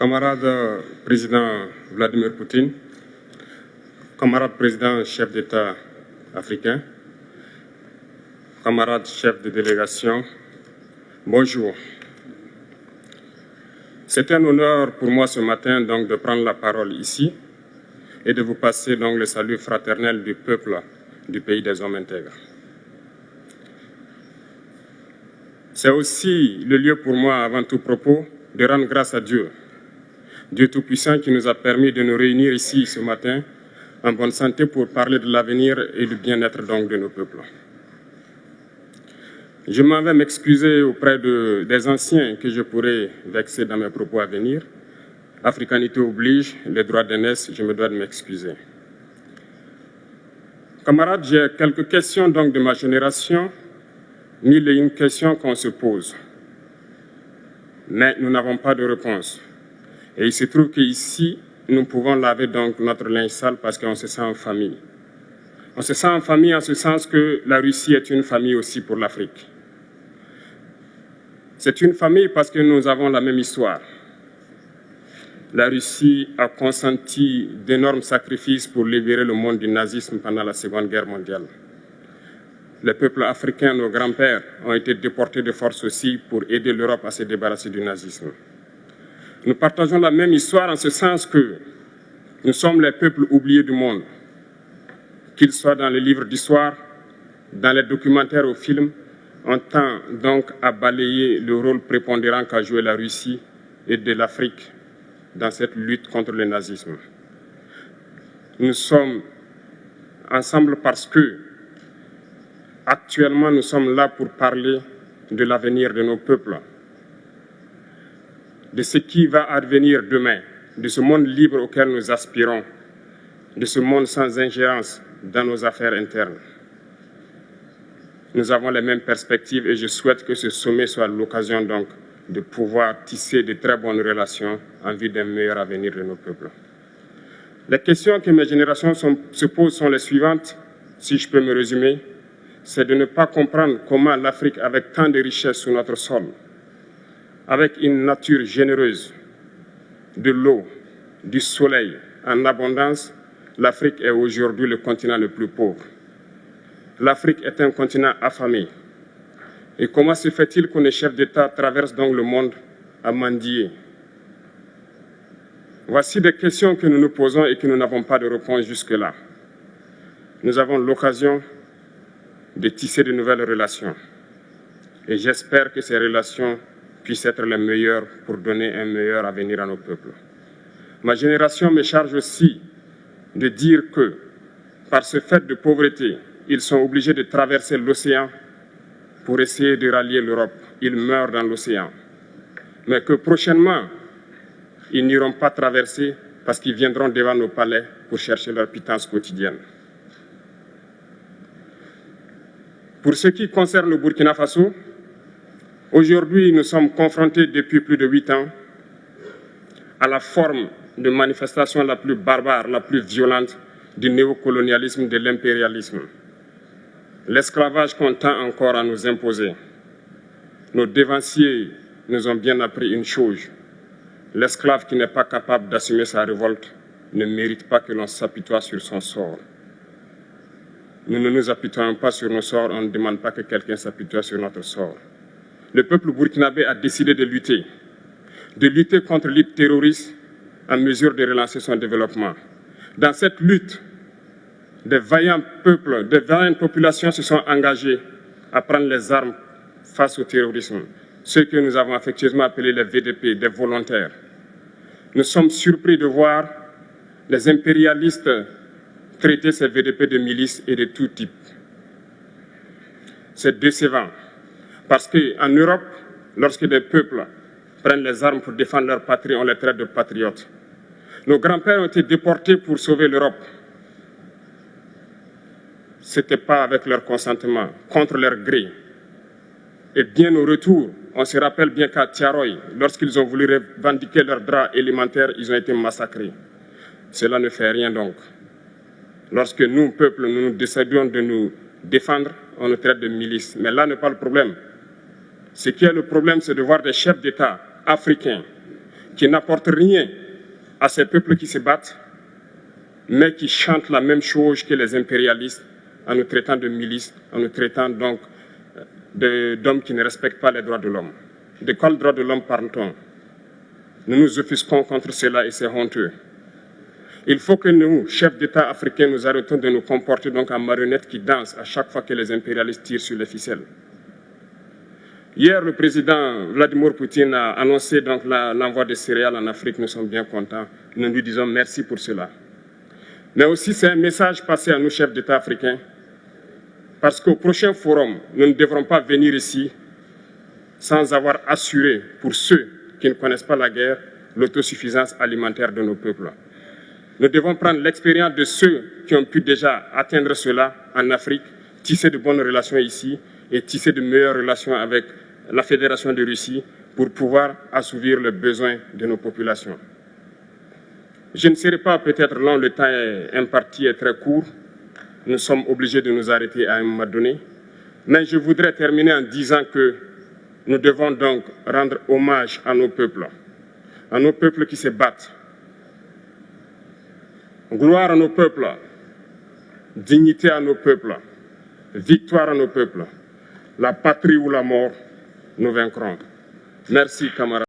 Camarade président Vladimir Poutine, camarade président chef d'État africain, camarade chef de délégation, bonjour. C'est un honneur pour moi ce matin donc de prendre la parole ici et de vous passer donc le salut fraternel du peuple du pays des hommes intègres. C'est aussi le lieu pour moi, avant tout propos, de rendre grâce à Dieu, Dieu Tout-Puissant qui nous a permis de nous réunir ici ce matin en bonne santé pour parler de l'avenir et du bien-être donc de nos peuples. Je m'en vais m'excuser auprès des anciens que je pourrais vexer dans mes propos à venir. Africanité oblige, les droits d'aînesse, je me dois de m'excuser. Camarades, j'ai quelques questions donc de ma génération, mille et une questions qu'on se pose. Mais nous n'avons pas de réponse. Et il se trouve qu'ici, nous pouvons laver donc notre linge sale parce qu'on se sent en famille. On se sent en famille en ce sens que la Russie est une famille aussi pour l'Afrique. C'est une famille parce que nous avons la même histoire. La Russie a consenti d'énormes sacrifices pour libérer le monde du nazisme pendant la Seconde Guerre mondiale. Les peuples africains, nos grands-pères, ont été déportés de force aussi pour aider l'Europe à se débarrasser du nazisme. Nous partageons la même histoire en ce sens que nous sommes les peuples oubliés du monde, qu'ils soient dans les livres d'histoire, dans les documentaires ou films, on tend donc à balayer le rôle prépondérant qu'a joué la Russie et de l'Afrique dans cette lutte contre le nazisme. Nous sommes ensemble parce que, actuellement, nous sommes là pour parler de l'avenir de nos peuples, de ce qui va advenir demain, de ce monde libre auquel nous aspirons, de ce monde sans ingérence dans nos affaires internes. Nous avons les mêmes perspectives et je souhaite que ce sommet soit l'occasion donc de pouvoir tisser de très bonnes relations en vue d'un meilleur avenir de nos peuples. Les questions que mes générations se posent sont les suivantes, si je peux me résumer, c'est de ne pas comprendre comment l'Afrique, avec tant de richesses sous notre sol, avec une nature généreuse, de l'eau, du soleil en abondance, l'Afrique est aujourd'hui le continent le plus pauvre. L'Afrique est un continent affamé. Et comment se fait-il que les chefs d'État traversent donc le monde à mendier? Voici des questions que nous nous posons et que nous n'avons pas de réponse jusque-là. Nous avons l'occasion de tisser de nouvelles relations. Et j'espère que ces relations puissent être les meilleures pour donner un meilleur avenir à nos peuples. Ma génération me charge aussi de dire que, par ce fait de pauvreté, ils sont obligés de traverser l'océan pour essayer de rallier l'Europe. Ils meurent dans l'océan. Mais que prochainement, ils n'iront pas traverser parce qu'ils viendront devant nos palais pour chercher leur pitance quotidienne. Pour ce qui concerne le Burkina Faso, aujourd'hui, nous sommes confrontés depuis plus de 8 ans à la forme de manifestation la plus barbare, la plus violente du néocolonialisme, de l'impérialisme. L'esclavage qu'on tend encore à nous imposer. Nos dévanciers nous ont bien appris une chose. L'esclave qui n'est pas capable d'assumer sa révolte ne mérite pas que l'on s'apitoie sur son sort. Nous ne nous apitoyons pas sur nos sorts, on ne demande pas que quelqu'un s'apitoie sur notre sort. Le peuple burkinabé a décidé de lutter contre l'île terroriste en mesure de relancer son développement. Dans cette lutte, des vaillants peuples, des vaillantes populations se sont engagées à prendre les armes face au terrorisme, ceux que nous avons affectueusement appelés les VDP, des volontaires. Nous sommes surpris de voir les impérialistes traiter ces VDP de milices et de tout type. C'est décevant, parce qu'en Europe, lorsque des peuples prennent les armes pour défendre leur patrie, on les traite de patriotes. Nos grands-pères ont été déportés pour sauver l'Europe. Ce n'était pas avec leur consentement, contre leur gré. Et bien au retour, on se rappelle bien qu'à Tiaroy, lorsqu'ils ont voulu revendiquer leurs droits élémentaires, ils ont été massacrés. Cela ne fait rien donc. Lorsque nous, peuple, nous décidons de nous défendre, on nous traite de milices. Mais là n'est pas le problème. Ce qui est le problème, c'est de voir des chefs d'État africains qui n'apportent rien à ces peuples qui se battent, mais qui chantent la même chose que les impérialistes en nous traitant de milices, en nous traitant donc d'hommes qui ne respectent pas les droits de l'homme. De quels droits de l'homme parle-t-on? Nous nous offusquons contre cela et c'est honteux. Il faut que nous, chefs d'État africains, nous arrêtons de nous comporter donc en marionnettes qui dansent à chaque fois que les impérialistes tirent sur les ficelles. Hier, le président Vladimir Poutine a annoncé donc l'envoi de céréales en Afrique. Nous sommes bien contents. Nous lui disons merci pour cela. Mais aussi, c'est un message passé à nous, chefs d'État africains, parce qu'au prochain forum, nous ne devrons pas venir ici sans avoir assuré, pour ceux qui ne connaissent pas la guerre, l'autosuffisance alimentaire de nos peuples. Nous devons prendre l'expérience de ceux qui ont pu déjà atteindre cela en Afrique, tisser de bonnes relations ici et tisser de meilleures relations avec la Fédération de Russie pour pouvoir assouvir les besoins de nos populations. Je ne serai pas peut-être long, le temps imparti est très court. Nous sommes obligés de nous arrêter à un moment donné. Mais je voudrais terminer en disant que nous devons donc rendre hommage à nos peuples qui se battent. Gloire à nos peuples, dignité à nos peuples, victoire à nos peuples. La patrie ou la mort, nous vaincrons. Merci, camarades.